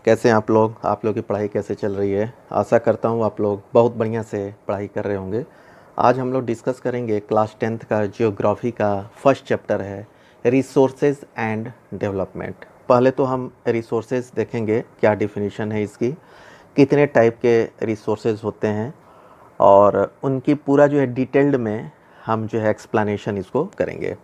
कैसे हैं आप लोग की पढ़ाई कैसे चल रही है। आशा करता हूँ आप लोग बहुत बढ़िया से पढ़ाई कर रहे होंगे। आज हम लोग डिस्कस करेंगे क्लास 10th का जियोग्राफी का फर्स्ट चैप्टर है रिसोर्सेज एंड डेवलपमेंट। पहले तो हम रिसोर्सेज देखेंगे, क्या डिफिनीशन है इसकी, कितने टाइप के रिसोर्सेज होते हैं और उनकी पूरा जो है डिटेल्ड में हम जो है एक्सप्लेनेशन इसको करेंगे।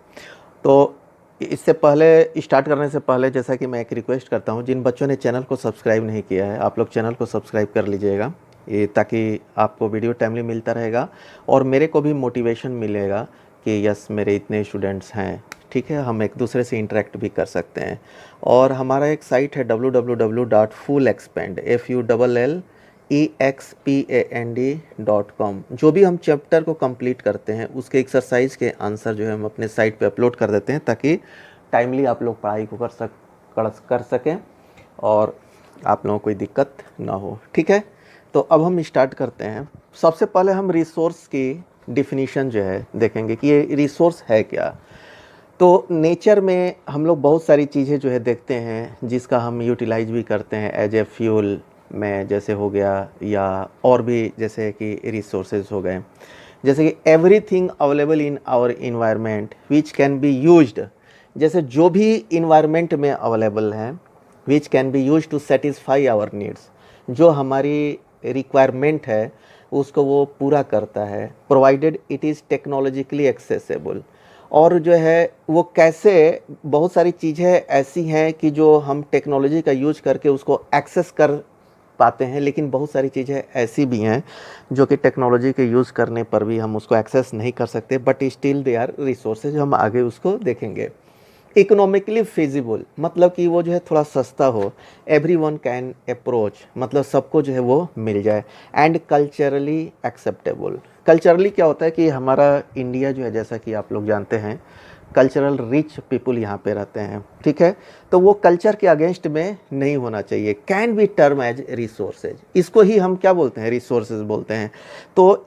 तो इससे पहले स्टार्ट करने से पहले जैसा कि मैं एक रिक्वेस्ट करता हूं, जिन बच्चों ने चैनल को सब्सक्राइब नहीं किया है आप लोग चैनल को सब्सक्राइब कर लीजिएगा, ये ताकि आपको वीडियो टाइमली मिलता रहेगा और मेरे को भी मोटिवेशन मिलेगा कि यस मेरे इतने स्टूडेंट्स हैं, ठीक है, हम एक दूसरे से इंटरेक्ट भी कर सकते हैं। और हमारा एक साइट है www.fullexpand.com। जो भी हम चैप्टर को कंप्लीट करते हैं उसके एक्सरसाइज के आंसर जो है हम अपने साइट पे अपलोड कर देते हैं ताकि टाइमली आप लोग पढ़ाई को कर सकें और आप लोगों को कोई दिक्कत ना हो, ठीक है। तो अब हम स्टार्ट करते हैं। सबसे पहले हम रिसोर्स की डिफिनीशन जो है देखेंगे कि ये रिसोर्स है क्या। तो नेचर में हम लोग बहुत सारी चीज़ें जो है देखते हैं जिसका हम यूटिलाइज भी करते हैं एज ए फ्यूल में, जैसे हो गया, या और भी जैसे कि रिसोर्सेज हो गए, जैसे कि everything available in our environment which can be used. जैसे जो भी इन्वायरमेंट में अवेलेबल है which can be used to satisfy our needs, जो हमारी रिक्वायरमेंट है उसको वो पूरा करता है, provided it is technologically accessible. और जो है वो कैसे, बहुत सारी चीज़ें ऐसी हैं कि जो हम टेक्नोलॉजी का यूज करके उसको एक्सेस कर पाते हैं, लेकिन बहुत सारी चीज़ें ऐसी भी हैं जो कि टेक्नोलॉजी के यूज़ करने पर भी हम उसको एक्सेस नहीं कर सकते, but still they are resources. हम आगे उसको देखेंगे। इकोनॉमिकली फिजिबल मतलब कि वो जो है थोड़ा सस्ता हो, एवरीवन कैन अप्रोच मतलब सबको जो है वो मिल जाए, एंड कल्चरली एक्सेप्टेबल। कल्चरली क्या होता है कि हमारा इंडिया जो है, जैसा कि आप लोग जानते हैं, कल्चरल रिच पीपल यहाँ पे रहते हैं, ठीक है। तो वो कल्चर के अगेंस्ट में नहीं होना चाहिए। Can be term as resources, इसको ही हम क्या बोलते हैं, रिसोर्सेज बोलते हैं। तो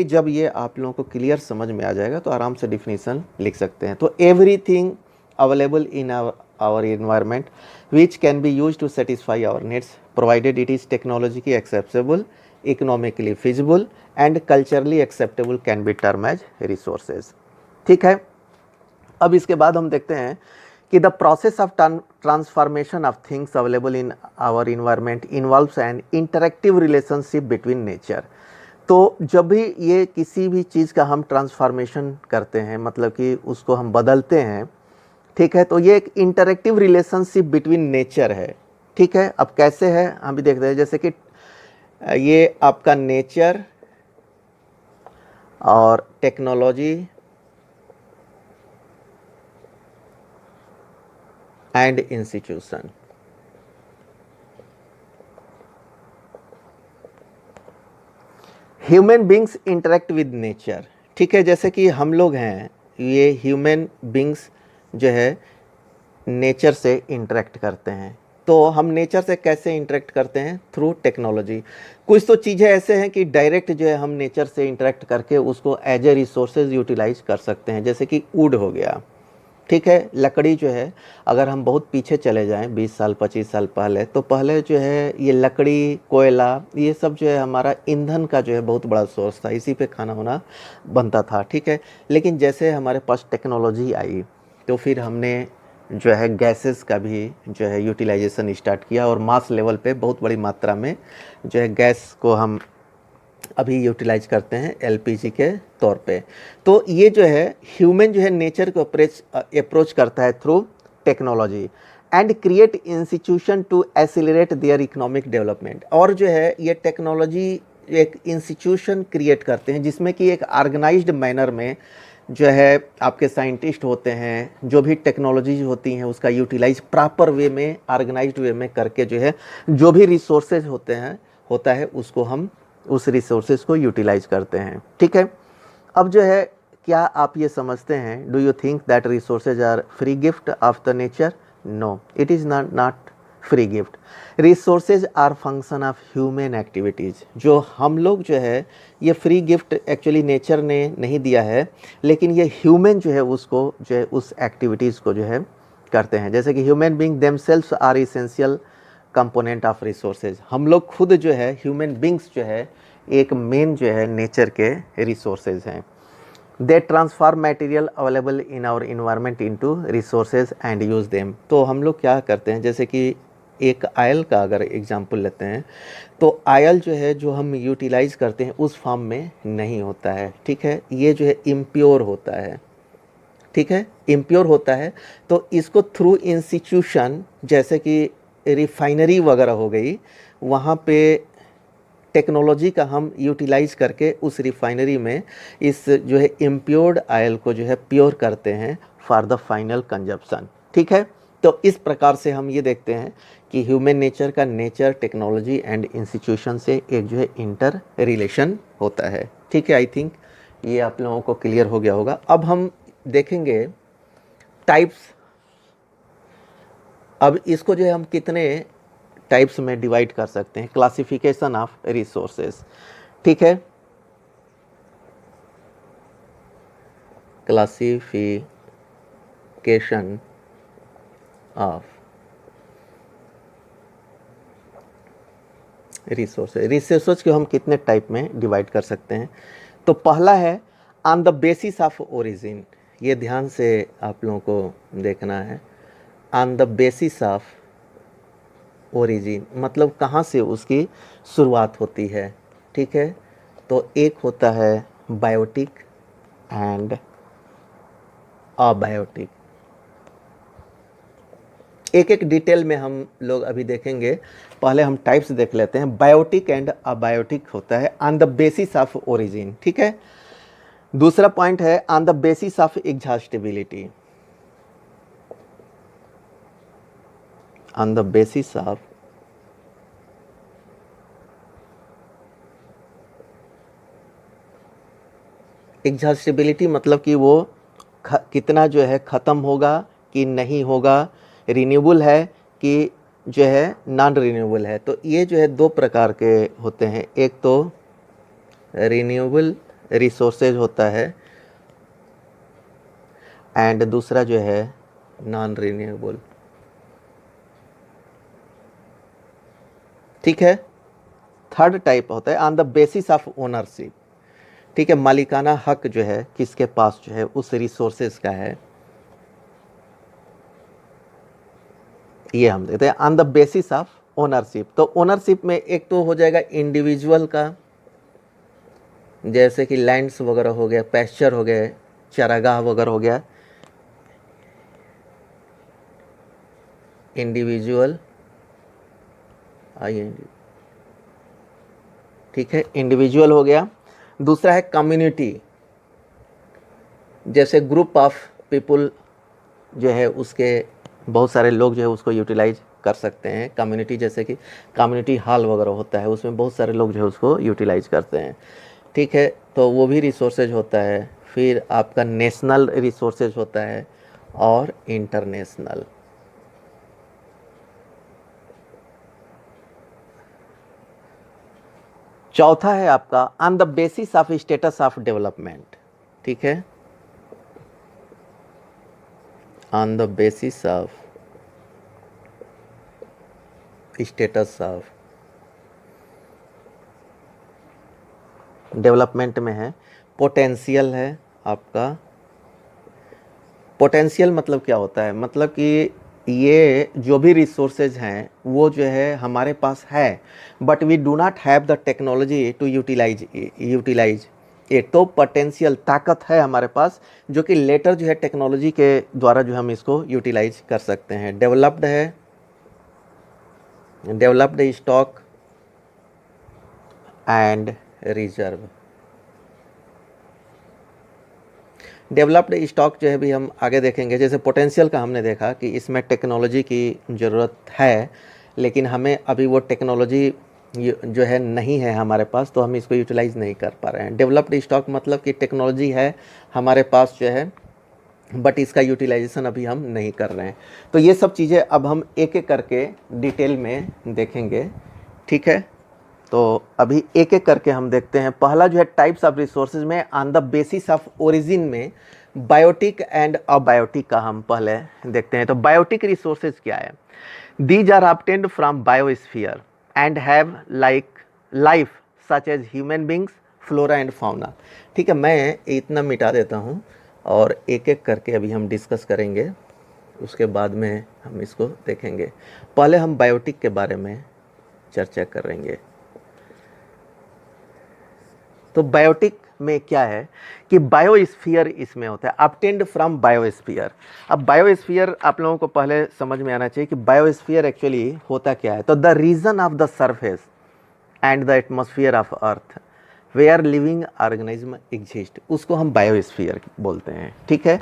जब ये आप लोगों को क्लियर समझ में आ जाएगा तो आराम से डिफिनीशन लिख सकते हैं। तो everything available in our environment which can be used to satisfy our needs provided it is technologically accessible, economically feasible and culturally acceptable can be termed as resources, ठीक है। अब इसके बाद हम देखते हैं कि the process of transformation of things available in our environment involves an interactive relationship between nature. तो जब भी ये किसी भी चीज़ का हम ट्रांसफॉर्मेशन करते हैं, मतलब कि उसको हम बदलते हैं, ठीक है, तो ये एक इंटरेक्टिव रिलेशनशिप बिटवीन नेचर है, ठीक है। अब कैसे है हम भी देखते हैं, जैसे कि ये आपका नेचर और technology and institution. Human beings interact with nature, ठीक है। जैसे कि हम लोग हैं, ये ह्यूमन बींग्स जो है नेचर से इंटरेक्ट करते हैं। तो हम नेचर से कैसे इंटरेक्ट करते हैं, थ्रू टेक्नोलॉजी। कुछ तो चीज़ें ऐसे हैं कि डायरेक्ट जो है हम नेचर से इंटरेक्ट करके उसको एज ए रिसोर्सेज यूटिलाइज कर सकते हैं, जैसे कि वुड हो गया, ठीक है। लकड़ी जो है, अगर हम बहुत पीछे चले जाएं 20 साल 25 साल पहले, तो पहले जो है ये लकड़ी, कोयला, ये सब जो है हमारा ईंधन का जो है बहुत बड़ा सोर्स था, इसी पे खाना वाना बनता था, ठीक है। लेकिन जैसे हमारे पास टेक्नोलॉजी आई तो फिर हमने जो है गैसेस का भी जो है यूटिलाइजेशन स्टार्ट किया और मास लेवल पे बहुत बड़ी मात्रा में जो है गैस को हम अभी यूटिलाइज करते हैं एलपीजी के तौर पे। तो ये जो है ह्यूमन जो है नेचर को अप्रोच करता है through technology and create institution to accelerate their economic development. और जो है ये टेक्नोलॉजी एक इंस्टीट्यूशन क्रिएट करते हैं जिसमें कि एक ऑर्गेनाइज्ड मैनर में जो है आपके साइंटिस्ट होते हैं, जो भी टेक्नोलॉजीज होती हैं उसका यूटिलाइज प्रॉपर वे में, ऑर्गेनाइज्ड वे में करके जो है जो भी रिसोर्सेज होता है उसको हम उस रिसोर्सेज को यूटिलाइज करते हैं, ठीक है। अब जो है, क्या आप ये समझते हैं, do you think that resources are free gift of the nature? No, it is not free gift. Resources are function of human activities. जो हम लोग जो है ये फ्री गिफ्ट एक्चुअली नेचर ने नहीं दिया है, लेकिन ये ह्यूमन जो है उसको जो है उस एक्टिविटीज़ को जो है करते हैं। जैसे कि human being themselves are essential component of resources. हम लोग खुद जो है ह्यूमन बींग्स जो है एक मेन जो है नेचर के रिसोर्सेज हैं। They transform material available in our environment into resources and use them. तो हम लोग क्या करते हैं, जैसे कि एक आयल का अगर एग्जांपल लेते हैं तो आयल जो है जो हम यूटिलाइज करते हैं उस फॉर्म में नहीं होता है, ठीक है, ये जो है इम्प्योर होता है, ठीक है, इम्प्योर होता है। तो इसको थ्रू इंस्टीट्यूशन जैसे कि रिफाइनरी वगैरह हो गई, वहाँ पे टेक्नोलॉजी का हम यूटिलाइज करके उस रिफाइनरी में इस जो है इम्प्योर्ड ऑयल को जो है प्योर करते हैं फॉर द फाइनल कंजप्शन, ठीक है। तो इस प्रकार से हम ये देखते हैं कि ह्यूमन नेचर का नेचर टेक्नोलॉजी एंड इंस्टीट्यूशन से एक जो है इंटर रिलेशन होता है, ठीक है। आई थिंक ये आप लोगों को क्लियर हो गया होगा। अब हम देखेंगे टाइप्स। अब इसको जो है हम कितने टाइप्स में डिवाइड कर सकते हैं, क्लासिफिकेशन ऑफ रिसोर्सेज, ठीक है। क्लासिफिकेशन ऑफ रिसोर्सेज को हम कितने टाइप में डिवाइड कर सकते हैं। तो पहला है on the basis of origin. ये ध्यान से आप लोगों को देखना है। On the basis of origin मतलब कहाँ से उसकी शुरुआत होती है, ठीक है। तो एक होता है बायोटिक एंड अबायोटिक। एक एक डिटेल में हम लोग अभी देखेंगे, पहले हम टाइप्स देख लेते हैं। बायोटिक एंड अबायोटिक होता है on the basis of origin, ठीक है। दूसरा पॉइंट है on the basis of exhaustibility. On the basis of exhaustibility मतलब कि वो कितना जो है ख़त्म होगा कि नहीं होगा, रिन्यूएबल है कि जो है नॉन रिन्यूएबल है। तो ये जो है दो प्रकार के होते हैं, एक तो रिन्यूएबल रिसोर्सेज होता है एंड दूसरा जो है नॉन रिन्यूएबल, ठीक है। थर्ड टाइप होता है on the basis of ownership, ठीक है, मालिकाना हक जो है किसके पास जो है उस रिसोर्सेज का है, ये हम देखते हैं on the basis of ownership. तो ओनरशिप में एक तो हो जाएगा इंडिविजुअल का, जैसे कि लैंड्स वगैरह हो गया, पैस्चर हो गए, चरागाह वगैरह हो गया, इंडिविजुअल, ठीक है, इंडिविजुअल हो गया। दूसरा है कम्युनिटी, जैसे ग्रुप ऑफ पीपल जो है उसके बहुत सारे लोग जो है उसको यूटिलाइज कर सकते हैं। कम्युनिटी जैसे कि कम्युनिटी हॉल वगैरह होता है, उसमें बहुत सारे लोग जो है उसको यूटिलाइज करते हैं, ठीक है। तो वो भी रिसोर्सेज होता है। फिर आपका नेशनल रिसोर्सेज होता है और इंटरनेशनल। चौथा है आपका on the basis of status of development, ठीक है, on the basis of status of development में है पोटेंशियल है आपका। पोटेंशियल मतलब क्या होता है, मतलब कि ये जो भी रिसोर्सेज हैं वो जो है हमारे पास है, but we do not have the technology to utilize it. तो पोटेंशियल ताकत है हमारे पास जो कि लेटर जो है टेक्नोलॉजी के द्वारा जो हम इसको यूटिलाइज कर सकते हैं। डेवलप्ड है, developed stock and reserve. Developed stock जो है भी हम आगे देखेंगे। जैसे पोटेंशियल का हमने देखा कि इसमें टेक्नोलॉजी की ज़रूरत है, लेकिन हमें अभी वो टेक्नोलॉजी जो है नहीं है हमारे पास, तो हम इसको यूटिलाइज़ नहीं कर पा रहे हैं। डेवलप्ड स्टॉक मतलब कि टेक्नोलॉजी है हमारे पास जो है, बट इसका यूटिलाइजेशन अभी हम नहीं कर रहे हैं। तो ये सब चीज़ें अब हम एक एक करके डिटेल में देखेंगे, ठीक है। तो अभी एक एक करके हम देखते हैं। पहला जो है टाइप्स ऑफ रिसोर्सेज में on the basis of origin में बायोटिक एंड अबायोटिक का हम पहले देखते हैं। तो बायोटिक रिसोर्सेज क्या है, These are obtained from biosphere and have like life such as human beings, flora and fauna। ठीक है, मैं इतना मिटा देता हूँ और एक एक करके अभी हम डिस्कस करेंगे, उसके बाद में हम इसको देखेंगे। पहले हम बायोटिक के बारे में चर्चा करेंगे। तो बायोटिक में क्या है कि बायोस्फीयर इसमें होता है, ऑब्टेन्ड फ्रॉम बायोस्फीयर। अब बायोस्फीयर आप लोगों को पहले समझ में आना चाहिए कि बायोस्फीयर एक्चुअली होता क्या है। तो the region of the surface and the atmosphere of earth where living organism exist, उसको हम बायोस्फीयर बोलते हैं। ठीक है,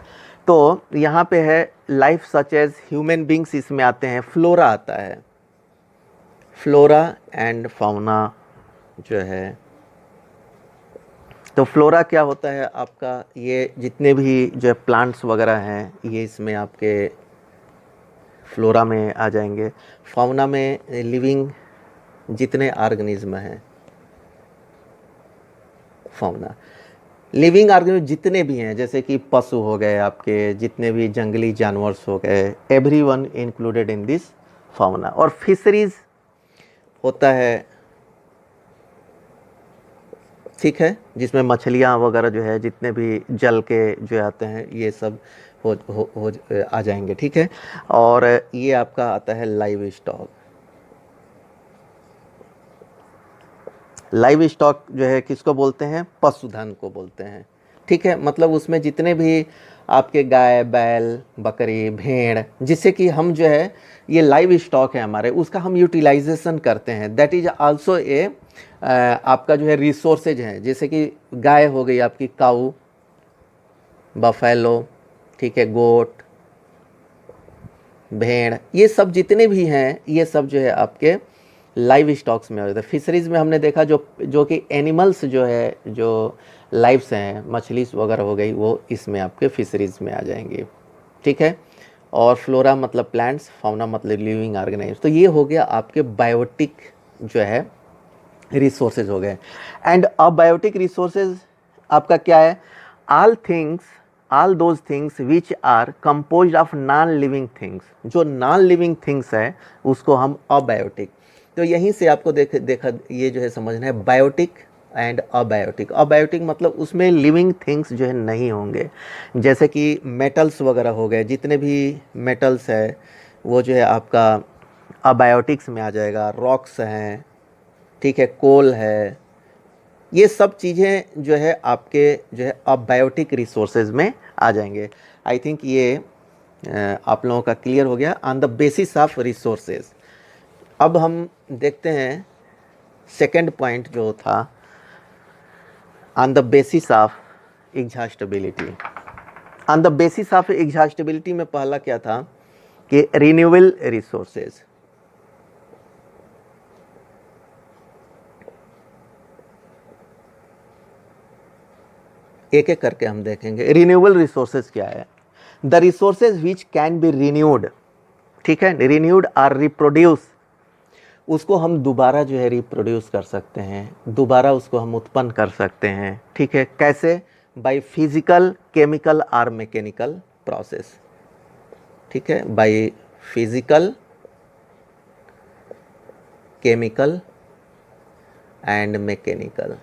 तो यहाँ पे है life such as human beings, इसमें आते हैं, फ्लोरा आता है, फ्लोरा एंड फाउना जो है। तो फ्लोरा क्या होता है आपका, ये जितने भी जो प्लांट्स वगैरह हैं ये इसमें आपके फ्लोरा में आ जाएंगे। फाउना में लिविंग जितने ऑर्गेनिज्म हैं, फाउना लिविंग ऑर्गेनिज्म जितने भी हैं, जैसे कि पशु हो गए आपके, जितने भी जंगली जानवर्स हो गए, everyone included in this fauna. और फिशरीज होता है, ठीक है, जिसमें मछलियाँ वगैरह जो है, जितने भी जल के जो आते हैं ये सब हो आ जाएंगे। ठीक है, और ये आपका आता है लाइव स्टॉक। लाइव स्टॉक जो है किसको बोलते हैं, पशुधन को बोलते हैं। ठीक है, मतलब उसमें जितने भी आपके गाय, बैल, बकरी, भेड़, जिससे कि हम जो है ये लाइव स्टॉक है हमारे, उसका हम यूटिलाइजेशन करते हैं। दैट इज आल्सो ए आपका जो है रिसोर्सेज है। जैसे कि गाय हो गई आपकी, काऊ, बफेलो, ठीक है, गोट, भेड़, ये सब जितने भी हैं ये सब जो है आपके लाइव स्टॉक्स में हो जाता है। फिशरीज में हमने देखा जो कि एनिमल्स जो है, जो लाइव्स हैं, मछली वगैरह हो गई, वो इसमें आपके फिशरीज में आ जाएंगे। ठीक है, और फ्लोरा मतलब प्लांट्स, फाउना मतलब लिविंग ऑर्गेनिज्म। तो ये हो गया आपके बायोटिक जो है रिसोर्सेज हो गए। एंड अबायोटिक रिसोर्सेज आपका क्या है, all those things which are composed of non living things. जो नॉन लिविंग थिंग्स है उसको हम अबायोटिक। तो यहीं से आपको देखा ये जो है समझना है बायोटिक एंड अबायोटिक। अबायोटिक मतलब उसमें लिविंग थिंग्स जो है नहीं होंगे, जैसे कि मेटल्स वगैरह हो गए, जितने भी मेटल्स है वो जो है आपका अबायोटिक्स में आ जाएगा। रॉक्स हैं, ठीक है, कोल है, ये सब चीज़ें जो है आपके जो है अबायोटिक रिसोर्सेज में आ जाएंगे। आई थिंक ये आप लोगों का क्लियर हो गया on the basis of resources. अब हम देखते हैं सेकंड पॉइंट जो था on the basis of exhaustibility. On the basis of exhaustibility में पहला क्या था कि रिन्यूएबल रिसोर्सेज। एक एक करके हम देखेंगे। रिन्यूएबल रिसोर्सेज क्या है, the resources which can B renewed, ठीक है, रिन्यूड और रिप्रोड्यूस, उसको हम दोबारा जो है रिप्रोड्यूस कर सकते हैं, दोबारा उसको हम उत्पन्न कर सकते हैं। ठीक है, कैसे, बाय फिजिकल, केमिकल और मैकेनिकल प्रोसेस। ठीक है, by physical, chemical and mechanical.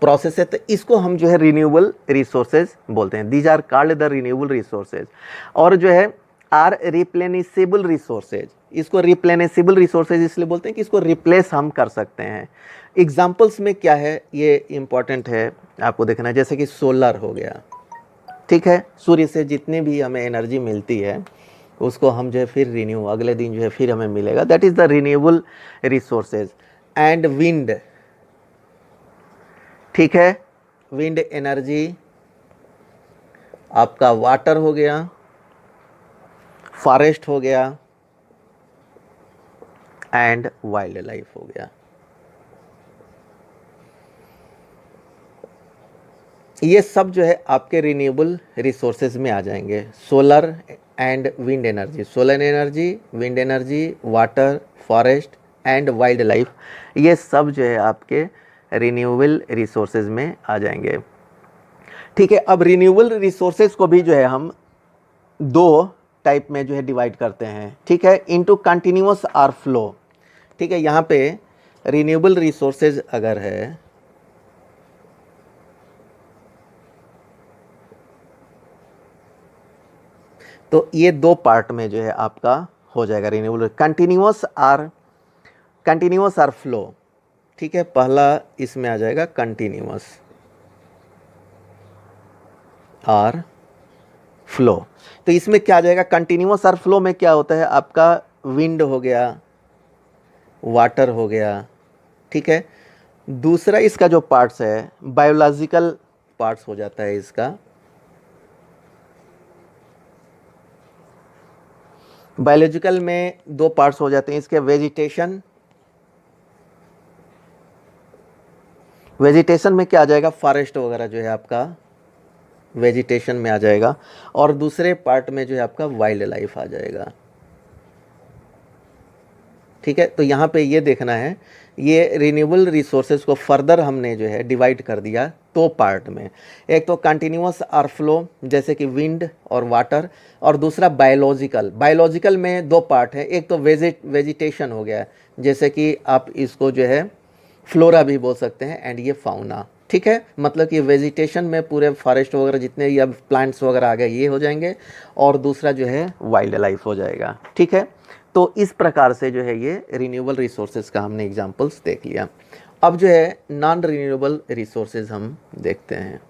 Process है, तो इसको हम जो है रिन्यूएबल रिसोर्सेज बोलते हैं। These are called the renewable resources. और जो है आर रिप्लेनिसेबल रिसोर्सेज, इसको रिप्लेनिसेबल रिसोर्सेज इसलिए बोलते हैं कि इसको रिप्लेस हम कर सकते हैं। एग्जाम्पल्स में क्या है ये इंपॉर्टेंट है आपको देखना है, जैसे कि सोलर हो गया, ठीक है, सूर्य से जितनी भी हमें एनर्जी मिलती है उसको हम जो है फिर रिन्यू, अगले दिन जो है फिर हमें मिलेगा, that is the renewable resources. And wind, ठीक है, विंड एनर्जी आपका, वाटर हो गया, फॉरेस्ट हो गया एंड वाइल्ड लाइफ हो गया। ये सब जो है आपके रिन्यूएबल रिसोर्सेज में आ जाएंगे। Solar and wind energy, solar energy, wind energy, water, forest and wild life, ये सब जो है आपके रिन्यूएबल रिसोर्सेज में आ जाएंगे। ठीक है, अब रिन्यूएबल रिसोर्सेज को भी जो है हम दो टाइप में जो है डिवाइड करते हैं, ठीक है, इनटू कंटिन्यूअस और फ्लो। ठीक है, यहाँ पे रिन्यूएबल रिसोर्सेज अगर है तो ये दो पार्ट में जो है आपका हो जाएगा रिन्यूएबल, कंटिन्यूअस और फ्लो। ठीक है, पहला इसमें आ जाएगा कंटिन्यूअस और फ्लो। तो इसमें क्या आ जाएगा, कंटिन्यूअस और फ्लो में क्या होता है आपका, विंड हो गया, वाटर हो गया। ठीक है, दूसरा इसका जो पार्ट्स है बायोलॉजिकल पार्ट्स हो जाता है इसका। बायोलॉजिकल में दो पार्ट्स हो जाते हैं इसके, वेजिटेशन में क्या आ जाएगा, फॉरेस्ट वगैरह जो है आपका वेजिटेशन में आ जाएगा, और दूसरे पार्ट में जो है आपका वाइल्ड लाइफ आ जाएगा। ठीक है, तो यहाँ पे ये देखना है, ये रिन्यूएबल रिसोर्सेज को फर्दर हमने जो है डिवाइड कर दिया दो पार्ट में, एक तो कंटिन्यूअस और फ्लो जैसे कि विंड और वाटर, और दूसरा बायोलॉजिकल में दो पार्ट है, एक तो वेजिटेशन हो गया जैसे कि आप इसको जो है फ्लोरा भी बोल सकते हैं, एंड ये फाउना। ठीक है, मतलब कि वेजिटेशन में पूरे फॉरेस्ट वगैरह जितने या प्लांट्स वगैरह आ गए ये हो जाएंगे, और दूसरा जो है वाइल्ड लाइफ हो जाएगा। ठीक है, तो इस प्रकार से जो है ये रिन्यूएबल रिसोर्सेज का हमने एग्जांपल्स देख लिया। अब जो है नॉन रिन्यूएबल रिसोर्सेज हम देखते हैं।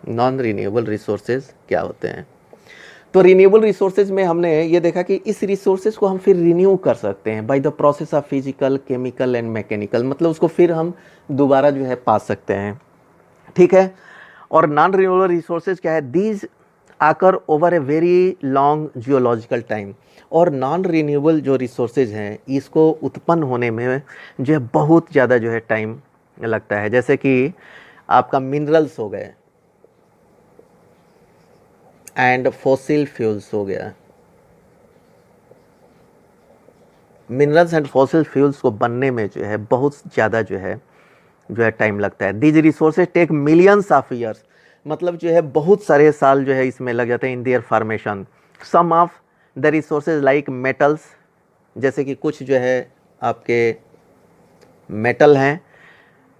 नॉन रिन्यूएबल रिसोर्सेज क्या होते हैं, तो रिन्यूएबल रिसोर्सेज में हमने ये देखा कि इस रिसोर्सेज को हम फिर रिन्यू कर सकते हैं by the process of physical, chemical and mechanical, मतलब उसको फिर हम दोबारा जो है पा सकते हैं। ठीक है, और नॉन रिन्यूएबल रिसोर्सेज क्या है, दीज आकर over a very long geological time. और नॉन रिन्यूएबल जो रिसोर्सेज हैं इसको उत्पन्न होने में जो है बहुत ज़्यादा जो है टाइम लगता है, जैसे कि आपका मिनरल्स हो गए एंड फॉसिल फ्यूल्स हो गया। मिनरल्स एंड फॉसिल फ्यूल्स को बनने में जो है बहुत ज़्यादा जो है टाइम लगता है। These resources take millions of years, मतलब जो है बहुत सारे साल जो है इसमें लग जाते हैं in their formation. Some of the resources like metals, जैसे कि कुछ जो है आपके मेटल हैं,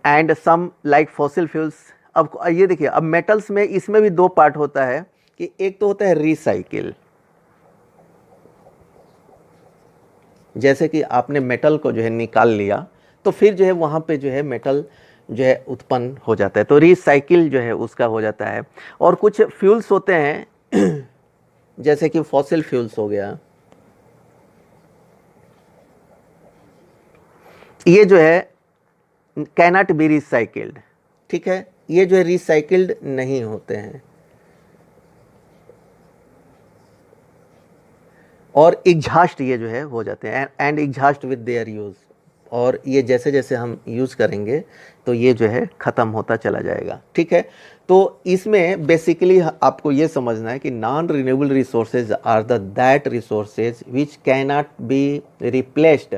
and some like fossil fuels. अब ये देखिए, अब मेटल्स में इसमें भी दो पार्ट होता है कि एक तो होता है रिसाइकिल, जैसे कि आपने मेटल को जो है निकाल लिया तो फिर जो है वहाँ पे जो है मेटल जो है उत्पन्न हो जाता है, तो रिसाइकिल जो है उसका हो जाता है। और कुछ फ्यूल्स होते हैं जैसे कि फॉसिल फ्यूल्स हो गया, ये जो है कैनॉट बी रिसाइकिल्ड। ठीक है, ये जो है रिसाइकिल्ड नहीं होते हैं, और एग्जॉस्ट ये जो है हो जाते हैं, and exhaust with their use, और ये जैसे जैसे हम यूज़ करेंगे तो ये जो है ख़त्म होता चला जाएगा। ठीक है, तो इसमें बेसिकली आपको ये समझना है कि non renewable resources are that resources which cannot be replaced.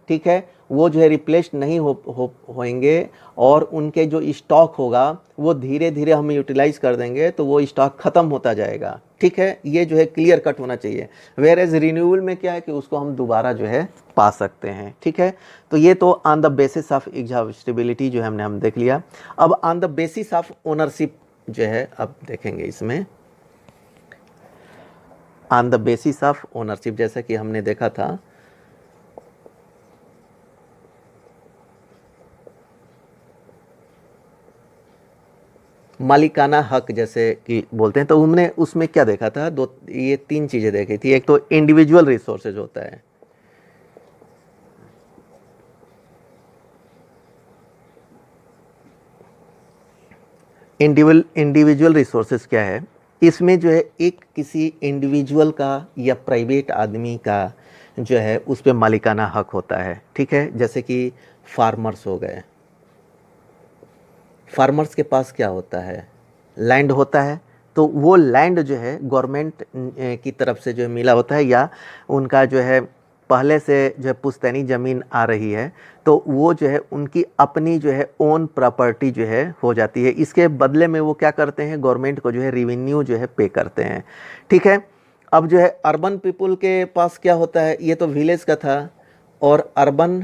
ठीक है, वो जो है रिप्लेस नहीं होंगे, और उनके जो स्टॉक होगा वो धीरे धीरे हम यूटिलाइज कर देंगे तो वो स्टॉक ख़त्म होता जाएगा। ठीक है, ये जो है क्लियर कट होना चाहिए। वेयर एज रिन्यूएबल में क्या है कि उसको हम दोबारा जो है पा सकते हैं। ठीक है, तो ये तो on the basis of exhaustibility जो है हम देख लिया। अब on the basis of ownership जो है अब देखेंगे इसमें। On the basis of ownership जैसा कि हमने देखा था, मालिकाना हक जैसे कि बोलते हैं, तो हमने उसमें क्या देखा था, ये तीन चीज़ें देखी थी। एक तो इंडिविजुअल रिसोर्सेज होता है, इंडिविजुअल रिसोर्सेज क्या है, इसमें जो है एक किसी इंडिविजुअल का या प्राइवेट आदमी का जो है उस पर मालिकाना हक होता है। ठीक है, जैसे कि फार्मर्स हो गए, फार्मर्स के पास क्या होता है, लैंड होता है, तो वो लैंड जो है गवर्नमेंट की तरफ से जो है मिला होता है, या उनका जो है पहले से जो है पुश्तैनी ज़मीन आ रही है तो वो जो है उनकी अपनी जो है ओन प्रॉपर्टी जो है हो जाती है। इसके बदले में वो क्या करते हैं, गवर्नमेंट को जो है रेवेन्यू जो है पे करते हैं। ठीक है, अब जो है अर्बन पीपल के पास क्या होता है, ये तो विलेज का था, और अर्बन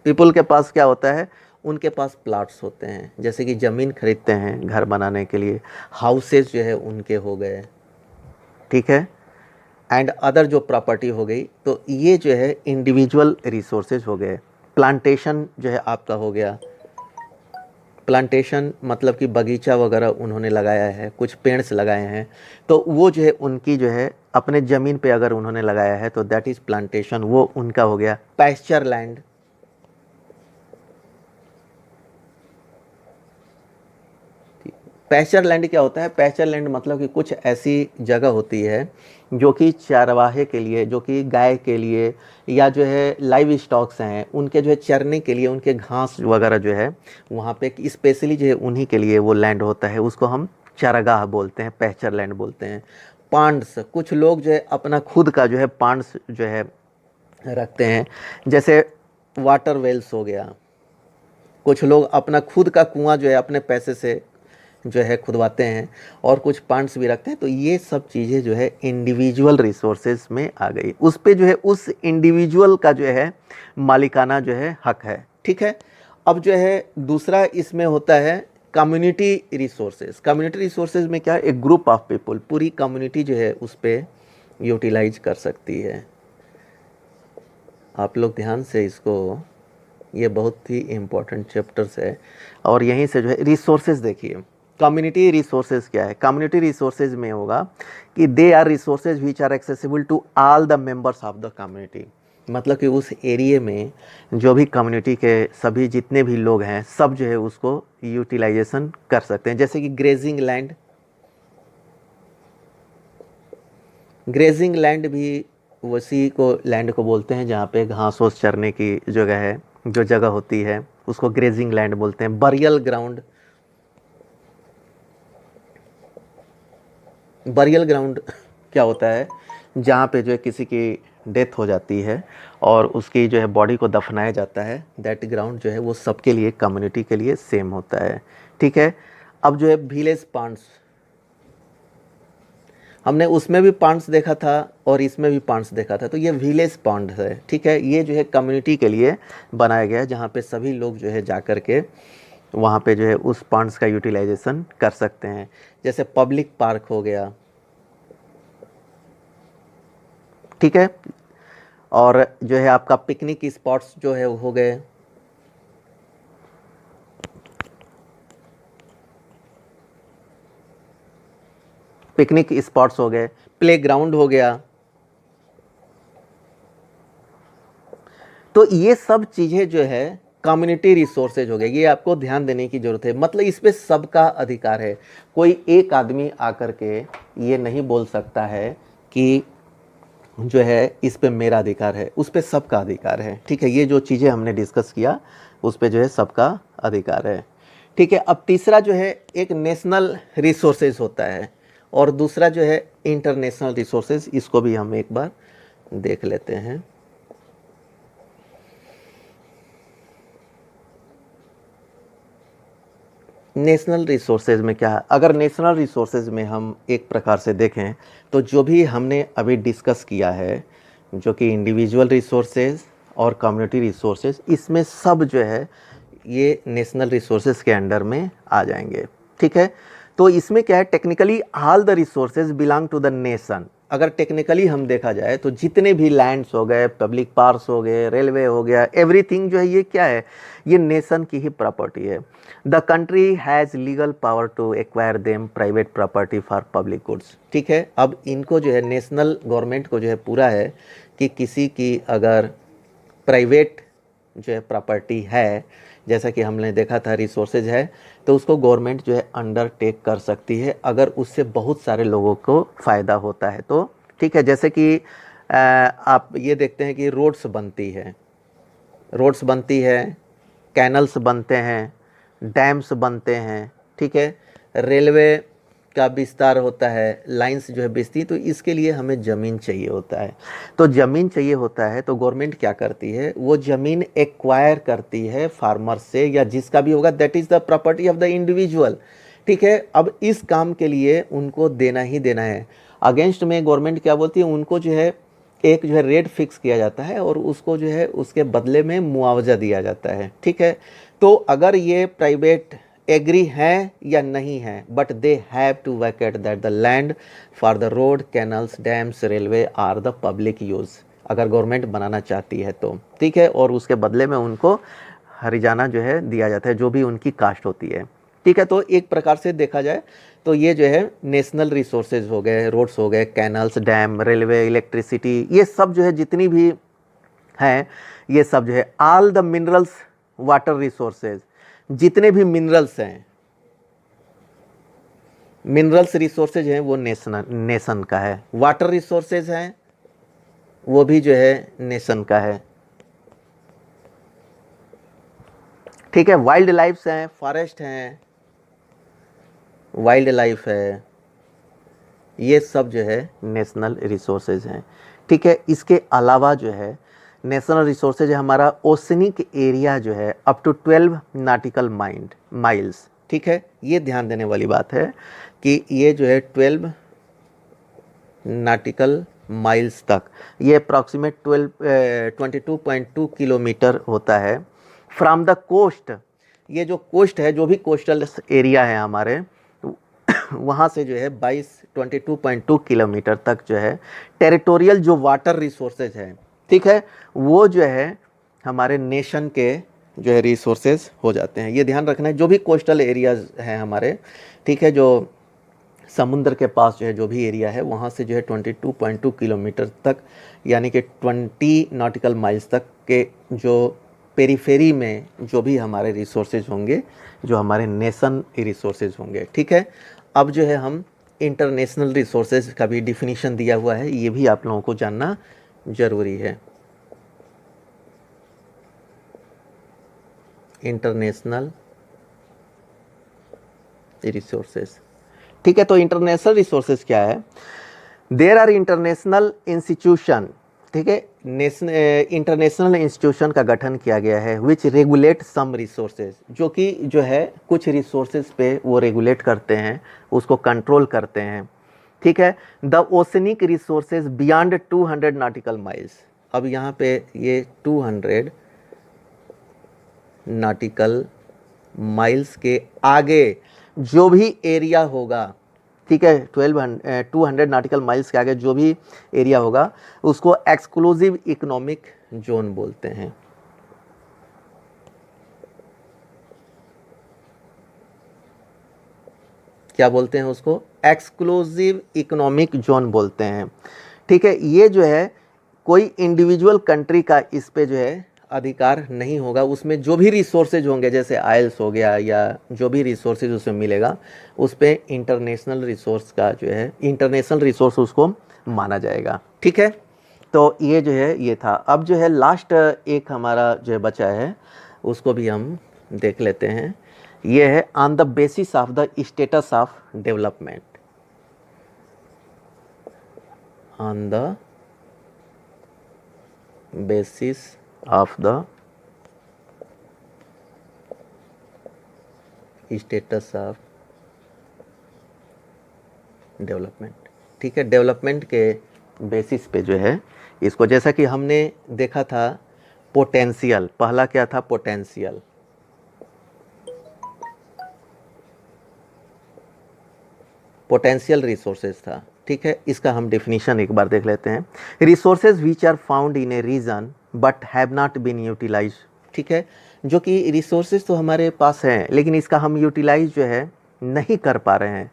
पीपल के पास क्या होता है, उनके पास प्लाट्स होते हैं, जैसे कि ज़मीन खरीदते हैं घर बनाने के लिए, हाउसेज जो है उनके हो गए, ठीक है, एंड अदर जो प्रॉपर्टी हो गई। तो ये जो है इंडिविजुअल रिसोर्सेज हो गए। प्लांटेशन जो है आपका हो गया, प्लांटेशन मतलब कि बगीचा वगैरह उन्होंने लगाया है, कुछ पेड़ लगाए हैं, तो वो जो है उनकी जो है अपने ज़मीन पे अगर उन्होंने लगाया है तो दैट इज़ प्लांटेशन, वो उनका हो गया। पैस्चर लैंड, पैस्चर लैंड क्या होता है, पैस्चर लैंड मतलब कि कुछ ऐसी जगह होती है जो कि चारवाहे के लिए, जो कि गाय के लिए या जो है लाइव स्टॉक्स हैं उनके जो है चरने के लिए, उनके घास वगैरह जो है वहाँ पे स्पेशली जो है उन्हीं के लिए वो लैंड होता है, उसको हम चारागाह बोलते हैं, पैस्चर लैंड बोलते हैं। पांड्स, कुछ लोग जो है अपना खुद का जो है पांड्स जो है रखते हैं, जैसे वाटर वेल्स हो गया, कुछ लोग अपना खुद का कुआं जो है अपने पैसे से जो है खुदवाते हैं, और कुछ पांड्स भी रखते हैं। तो ये सब चीज़ें जो है इंडिविजुअल रिसोर्सेज में आ गई, उस पे जो है उस इंडिविजुअल का जो है मालिकाना जो है हक है। ठीक है, अब जो है दूसरा इसमें होता है कम्युनिटी रिसोर्सेज। कम्युनिटी रिसोर्सेज में क्या, एक ग्रुप ऑफ पीपल, पूरी कम्युनिटी जो है उस पर यूटिलाइज कर सकती है। आप लोग ध्यान से इसको, ये बहुत ही इम्पोर्टेंट चैप्टर्स है, और यहीं से जो है रिसोर्सेज देखिए। कम्युनिटी रिसोर्सेज क्या है, कम्युनिटी रिसोर्सेज में होगा कि they are resources which are accessible to all the members of the community, मतलब कि उस एरिया में जो भी कम्युनिटी के सभी जितने भी लोग हैं सब जो है उसको यूटिलाइजेशन कर सकते हैं। जैसे कि ग्रेजिंग लैंड, ग्रेजिंग लैंड भी उसी को लैंड को बोलते हैं जहाँ पे घास फूस चरने की जगह है, जो जगह होती है उसको ग्रेजिंग लैंड बोलते हैं। बरियल ग्राउंड, बरियल ग्राउंड क्या होता है, जहाँ पे जो है किसी की डेथ हो जाती है और उसकी जो है बॉडी को दफनाया जाता है, दैट ग्राउंड जो है वो सबके लिए, कम्युनिटी के लिए सेम होता है। ठीक है, अब जो है विलेज पांड्स, हमने उसमें भी पांड्स देखा था और इसमें भी पांड्स देखा था, तो ये विलेज पांड है। ठीक है, ये जो है कम्युनिटी के लिए बनाया गया है, जहाँ पे सभी लोग जो है जा कर के वहाँ पे जो है उस पांड्स का यूटिलाइजेशन कर सकते हैं। जैसे पब्लिक पार्क हो गया, ठीक है, और जो है आपका पिकनिक स्पॉट्स जो है हो गए, पिकनिक स्पॉट्स हो गए, प्लेग्राउंड हो गया। तो ये सब चीज़ें जो है कम्युनिटी रिसोर्सेज हो गए, ये आपको ध्यान देने की ज़रूरत है। मतलब इस पे सबका अधिकार है, कोई एक आदमी आकर के ये नहीं बोल सकता है कि जो है इस पे मेरा अधिकार है, उस पे सबका अधिकार है। ठीक है, ये जो चीज़ें हमने डिस्कस किया उस पे जो है सबका अधिकार है। ठीक है, अब तीसरा जो है एक नेशनल रिसोर्सेज होता है और दूसरा जो है इंटरनेशनल रिसोर्सेज, इसको भी हम एक बार देख लेते हैं। नेशनल रिसोर्सेज में क्या है, अगर नेशनल रिसोर्सेज में हम एक प्रकार से देखें तो जो भी हमने अभी डिस्कस किया है, जो कि इंडिविजुअल रिसोर्सेज और कम्युनिटी रिसोर्सेज, इसमें सब जो है ये नेशनल रिसोर्सेज के अंडर में आ जाएंगे। ठीक है, तो इसमें क्या है, technically all the resources belong to the nation. अगर टेक्निकली हम देखा जाए तो जितने भी लैंड्स हो गए, पब्लिक पार्क्स हो गए, रेलवे हो गया, एवरीथिंग जो है ये क्या है, ये नेशन की ही प्रॉपर्टी है। The country has legal power to acquire them private property for public goods. ठीक है, अब इनको जो है नेशनल गवर्नमेंट को जो है पूरा है कि किसी की अगर प्राइवेट जो है प्रॉपर्टी है, जैसा कि हमने देखा था रिसोर्सेज है, तो उसको गवर्नमेंट जो है अंडरटेक कर सकती है अगर उससे बहुत सारे लोगों को फ़ायदा होता है तो। ठीक है, जैसे कि आप ये देखते हैं कि रोड्स बनती है, कैनल्स बनते हैं, डैम्स बनते हैं, ठीक है, रेलवे का विस्तार होता है, लाइंस जो है बिछती, तो इसके लिए हमें ज़मीन चाहिए होता है। तो ज़मीन चाहिए होता है तो गवर्नमेंट क्या करती है, वो ज़मीन एक्वायर करती है फार्मर से, या जिसका भी होगा, that is the property of the individual. ठीक है, अब इस काम के लिए उनको देना ही देना है। अगेंस्ट में गवर्नमेंट क्या बोलती है, उनको जो है एक जो है रेट फिक्स किया जाता है और उसको जो है उसके बदले में मुआवजा दिया जाता है। ठीक है, तो अगर ये प्राइवेट एग्री हैं या नहीं हैं, but they have to vacate that the land for the road, canals, dams, railway are the public use, अगर गवर्नमेंट बनाना चाहती है तो। ठीक है, और उसके बदले में उनको हरिजाना जो है दिया जाता है, जो भी उनकी कास्ट होती है। ठीक है, तो एक प्रकार से देखा जाए तो ये जो है नेशनल रिसोर्सेज हो गए, रोड्स हो गए, कैनल्स, डैम, रेलवे, इलेक्ट्रिसिटी, ये सब जो है जितनी भी हैं, ये सब जो है all the minerals, water resources, जितने भी मिनरल्स हैं, मिनरल्स रिसोर्सेज हैं, वो नेशन का है। वाटर रिसोर्सेज हैं, वो भी जो है नेशन का है। ठीक है, वाइल्ड लाइफ हैं, फॉरेस्ट हैं, वाइल्ड लाइफ है, ये सब जो है नेशनल रिसोर्सेज हैं। ठीक है, इसके अलावा जो है नेशनल रिसोर्सेज है हमारा ओशनिक एरिया जो है अप टू 12 नॉटिकल माइल्स। ठीक है, ये ध्यान देने वाली बात है कि ये जो है 12 नॉटिकल माइल्स तक, ये अप्रॉक्सीमेट 22.2 किलोमीटर होता है फ्रॉम द कोस्ट। ये जो कोस्ट है, जो भी कोस्टल एरिया है हमारे, वहाँ से जो है 22.2 किलोमीटर तक जो है टेरिटोरियल जो वाटर रिसोर्सेज है, ठीक है, वो जो है हमारे नेशन के जो है रिसोर्सेज हो जाते हैं। ये ध्यान रखना है, जो भी कोस्टल एरियाज हैं हमारे, ठीक है, जो समुद्र के पास जो है जो भी एरिया है, वहाँ से जो है 22.2 किलोमीटर तक, यानी कि 20 नॉटिकल माइल्स तक के जो पेरीफेरी में जो भी हमारे रिसोर्सेज होंगे, जो हमारे नेशन रिसोर्सेज होंगे। ठीक है, अब जो है हम इंटरनेशनल रिसोर्सेज का भी डिफिनीशन दिया हुआ है, ये भी आप लोगों को जानना ज़रूरी है। इंटरनेशनल रिसोर्सेज, ठीक है, तो इंटरनेशनल रिसोर्सेज क्या है? देयर आर इंटरनेशनल इंस्टीट्यूशन, ठीक है, इंटरनेशनल इंस्टीट्यूशन का गठन किया गया है विच रेगुलेट सम रिसोर्सेज, जो कि जो है कुछ रिसोर्सेज पे वो रेगुलेट करते हैं, उसको कंट्रोल करते हैं। ठीक है, the oceanic resources beyond 200 nautical miles. अब यहाँ पे ये 200 नॉटिकल माइल्स के आगे जो भी एरिया होगा, ठीक है, 200 नॉटिकल माइल्स के आगे जो भी एरिया होगा, उसको एक्सक्लूसिव इकोनॉमिक जोन बोलते हैं। क्या बोलते हैं उसको? एक्सक्लूसिव इकोनॉमिक जोन बोलते हैं। ठीक है, ये जो है कोई इंडिविजुअल कंट्री का इस पे जो है अधिकार नहीं होगा। उसमें जो भी रिसोर्सेज होंगे, जैसे आयल्स हो गया या जो भी रिसोर्सेज उसमें मिलेगा, उस पर इंटरनेशनल रिसोर्स का जो है इंटरनेशनल रिसोर्स उसको माना जाएगा। ठीक है, तो ये जो है ये था। अब जो है लास्ट एक हमारा जो है बचा है, उसको भी हम देख लेते हैं। ये है on the basis of the status of development. On the basis of the status of development. ठीक है, डेवलपमेंट के बेसिस पे जो है इसको, जैसा कि हमने देखा था पोटेंशियल, पहला क्या था? पोटेंशियल। पोटेंशियल रिसोर्सेज था। ठीक है, इसका हम डेफिनेशन एक बार देख लेते हैं। Resources which are found in a region but have not been utilize. ठीक है, जो कि रिसोर्सेज तो हमारे पास हैं, लेकिन इसका हम यूटिलाइज जो है नहीं कर पा रहे हैं।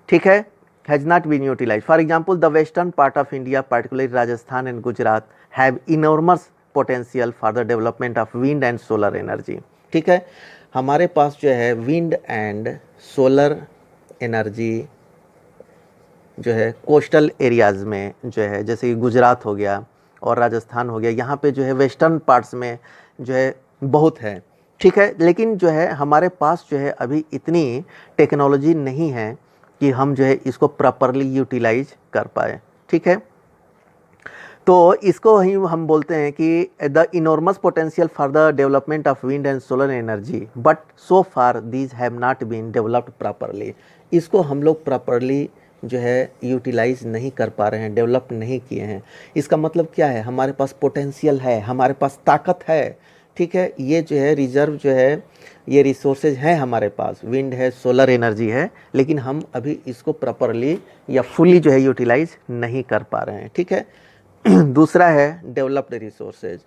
ठीक है, has not been utilize. For example the western part of India, particularly Rajasthan and Gujarat, have enormous potential for the development of wind and solar energy. ठीक है, हमारे पास जो है विंड एंड सोलर एनर्जी जो है कोस्टल एरियाज़ में जो है, जैसे कि गुजरात हो गया और राजस्थान हो गया, यहाँ पे जो है वेस्टर्न पार्ट्स में जो है बहुत है। ठीक है, लेकिन जो है हमारे पास जो है अभी इतनी टेक्नोलॉजी नहीं है कि हम जो है इसको प्रॉपरली यूटिलाइज कर पाए। ठीक है, तो इसको ही हम बोलते हैं कि the enormous potential for the development of wind and solar energy, but so far these have not been developed properly. इसको हम लोग प्रॉपरली जो है यूटिलाइज नहीं कर पा रहे हैं, डेवलप नहीं किए हैं। इसका मतलब क्या है, हमारे पास पोटेंशियल है, हमारे पास ताकत है। ठीक है, ये जो है रिजर्व जो है, ये रिसोर्सेज हैं हमारे पास, विंड है, सोलर एनर्जी है, लेकिन हम अभी इसको प्रॉपरली या फुली जो है यूटिलाइज नहीं कर पा रहे हैं। ठीक है, दूसरा है डेवलप्ड रिसोर्सेज।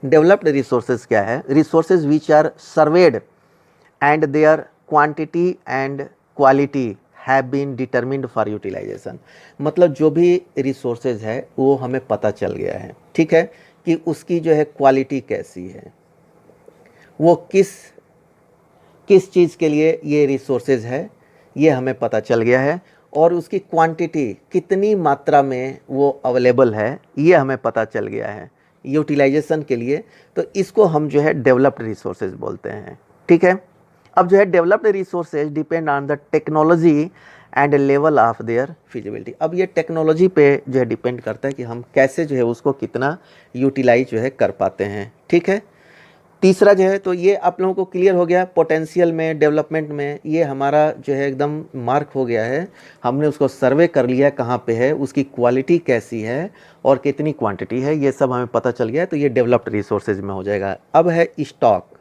डेवलप्ड रिसोर्सेज क्या है, resources which are surveyed and their quantity and quality have been determined for utilization. मतलब जो भी रिसोर्सेज है वो हमें पता चल गया है। ठीक है, कि उसकी जो है क्वालिटी कैसी है, वो किस चीज़ के लिए ये रिसोर्सेज है, ये हमें पता चल गया है, और उसकी क्वांटिटी कितनी मात्रा में वो अवेलेबल है, ये हमें पता चल गया है यूटिलाइजेशन के लिए। तो इसको हम जो है डेवलप्ड रिसोर्सेज बोलते हैं। ठीक है, अब जो है developed resources depend on the technology and level of their feasibility. अब ये टेक्नोलॉजी पे जो है डिपेंड करता है कि हम कैसे जो है उसको कितना यूटिलाइज जो है कर पाते हैं। ठीक है, तीसरा जो है, तो ये आप लोगों को क्लियर हो गया, पोटेंशियल में, डेवलपमेंट में ये हमारा जो है एकदम मार्क हो गया है। हमने उसको सर्वे कर लिया कहाँ पे है, उसकी क्वालिटी कैसी है और कितनी क्वांटिटी है, ये सब हमें पता चल गया है। तो ये डेवलप्ड रिसोर्सेज में हो जाएगा। अब है stock.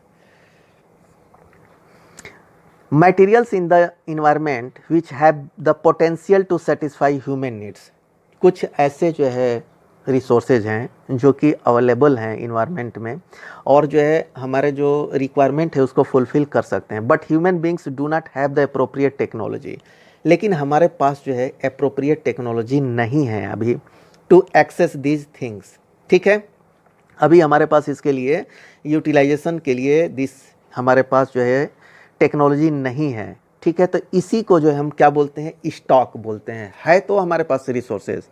Materials in the environment which have the potential to satisfy human needs. कुछ ऐसे जो है रिसोर्सेज हैं जो कि अवेलेबल हैं इन्वायरमेंट में, और जो है हमारे जो रिक्वायरमेंट है उसको फुलफ़िल कर सकते हैं, but human beings do not have the appropriate technology. लेकिन हमारे पास जो है अप्रोप्रिएट टेक्नोलॉजी नहीं है अभी टू एक्सेस दीज थिंग्स। ठीक है, अभी हमारे पास इसके लिए यूटिलाइजेशन के लिए हमारे पास जो है टेक्नोलॉजी नहीं है। ठीक है, तो इसी को जो है हम क्या बोलते हैं, स्टॉक बोलते हैं। है तो हमारे पास रिसोर्सेज,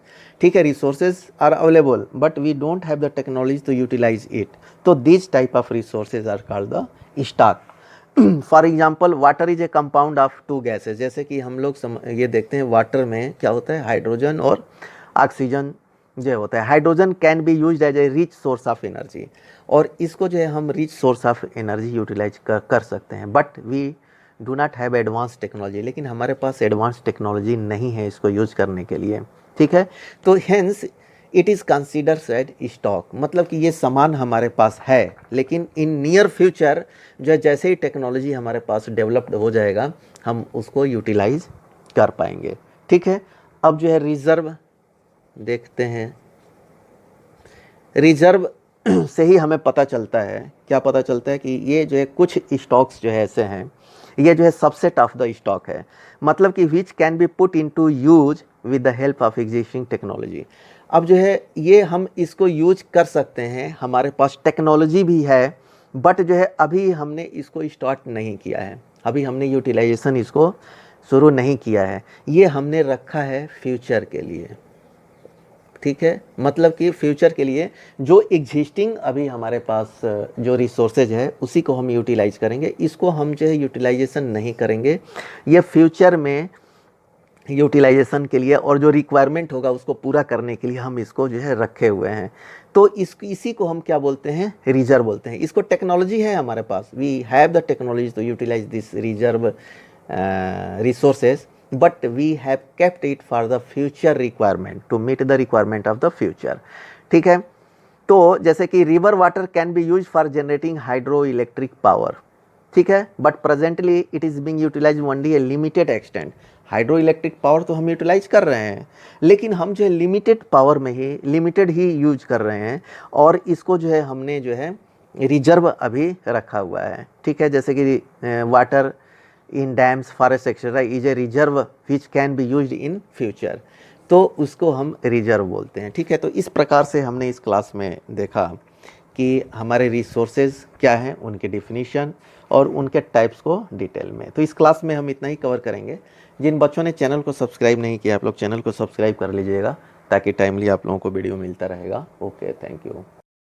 ठीक है, resources are available but we don't have the technology to utilize it. तो this type of resources are called the stock. For example, water is a compound of two gases. जैसे कि हम लोग ये देखते हैं वाटर में क्या होता है, हाइड्रोजन और ऑक्सीजन जो होता है। Hydrogen can be used as a rich source of energy, और इसको जो है हम rich source of energy utilize कर सकते हैं, but we do not have advance technology. लेकिन हमारे पास एडवांस टेक्नोलॉजी नहीं है इसको यूज करने के लिए। ठीक है, तो hence it is consider said stock. मतलब कि ये सामान हमारे पास है, लेकिन इन नियर फ्यूचर जो जैसे ही टेक्नोलॉजी हमारे पास डेवलप्ड हो जाएगा हम उसको यूटिलाइज कर पाएंगे। ठीक है, अब जो है रिजर्व देखते हैं। रिजर्व से ही हमें पता चलता है, क्या पता चलता है कि ये जो है कुछ स्टॉक्स जो है ऐसे हैं, ये जो है सबसेट ऑफ द स्टॉक है। मतलब कि विच can B put into use with the help of existing technology. अब जो है ये हम इसको यूज कर सकते हैं, हमारे पास टेक्नोलॉजी भी है, बट जो है अभी हमने इसको स्टार्ट नहीं किया है, अभी हमने यूटिलाइजेशन इसको शुरू नहीं किया है। ये हमने रखा है फ्यूचर के लिए। ठीक है, मतलब कि फ्यूचर के लिए जो एग्जिस्टिंग अभी हमारे पास जो रिसोर्सेज है उसी को हम यूटिलाइज करेंगे। इसको हम जो है यूटिलाइजेशन नहीं करेंगे, ये फ्यूचर में यूटिलाइजेशन के लिए और जो रिक्वायरमेंट होगा उसको पूरा करने के लिए हम इसको जो है रखे हुए हैं। तो इसी को हम क्या बोलते हैं, रिजर्व बोलते हैं। इसको टेक्नोलॉजी है हमारे पास, we have the technology to utilize this reserve resources, but we have kept it for the future requirement to meet the requirement of the future। ठीक है, तो जैसे कि river water can be use for generating hydro electric power. ठीक है, but presently it is being utilize only a limited extent. Hydro electric power तो हम utilise कर रहे हैं, लेकिन हम जो है लिमिटेड पावर में ही, लिमिटेड ही यूज कर रहे हैं, और इसको जो है हमने जो है रिजर्व अभी रखा हुआ है। ठीक है, जैसे कि water in dams, forest etcetera is a reserve which can be used in future, तो उसको हम रिजर्व बोलते हैं। ठीक है, तो इस प्रकार से हमने इस क्लास में देखा कि हमारे रिसोर्सेज क्या हैं, उनके डिफिनीशन और उनके टाइप्स को डिटेल में। तो इस क्लास में हम इतना ही कवर करेंगे। जिन बच्चों ने चैनल को सब्सक्राइब नहीं किया, आप लोग चैनल को सब्सक्राइब कर लीजिएगा ताकि टाइमली आप लोगों को वीडियो मिलता रहेगा। Okay, thank you.